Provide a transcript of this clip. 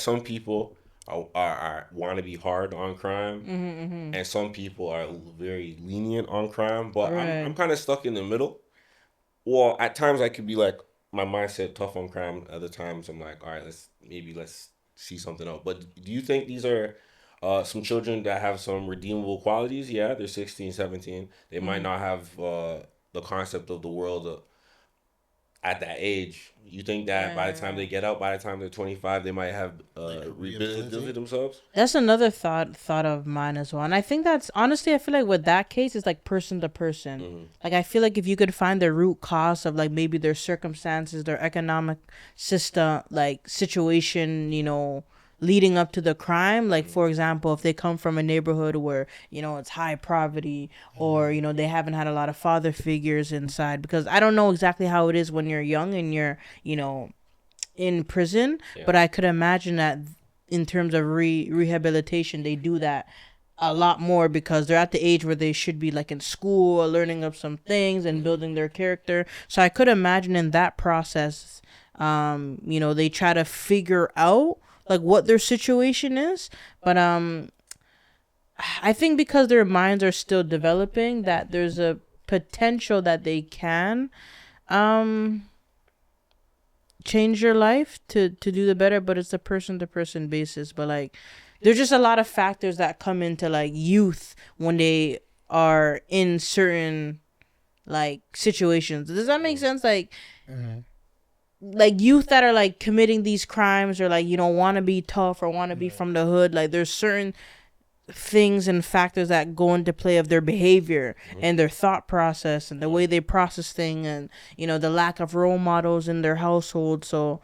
some people are want to be hard on crime, Mm-hmm. and some people are very lenient on crime. But I'm Right. kind of stuck in the middle. Well, at times I could be like my mindset tough on crime. Other times I'm like, all right, let's see something else. But do you think these are some children that have some redeemable qualities? Yeah, they're 16, 17. They might Mm. not have the concept of the world at that age. You think that by the time they Right. get out, by the time they're 25, they might have Like rehabilitated rehabilitate. themselves? That's another thought of mine as well. And I think that's honestly I feel like with that case it's like person to person. Mm-hmm. Like I feel like if you could find the root cause of like maybe their circumstances, their economic system like situation, leading up to the crime, like Mm-hmm. for example, if they come from a neighborhood where, it's high poverty or, Mm-hmm. they haven't had a lot of father figures inside because I don't know exactly how it is when you're young and you're, in prison, Yeah. but I could imagine that in terms of rehabilitation, they do that a lot more because they're at the age where they should be like in school, learning up some things and Mm-hmm. building their character. So I could imagine in that process, they try to figure out like what their situation is, but I think because their minds are still developing, that there's a potential that they can um change your life to do the better, but it's a person to person basis. But like there's just a lot of factors that come into like youth when they are in certain like situations. Does that make sense? Mm-hmm. Like youth that are like committing these crimes or like want to be tough or want to be Right. from the hood, like there's certain things and factors that go into play of their behavior Mm-hmm. and their thought process and the Yeah. way they process things and the lack of role models in their household. So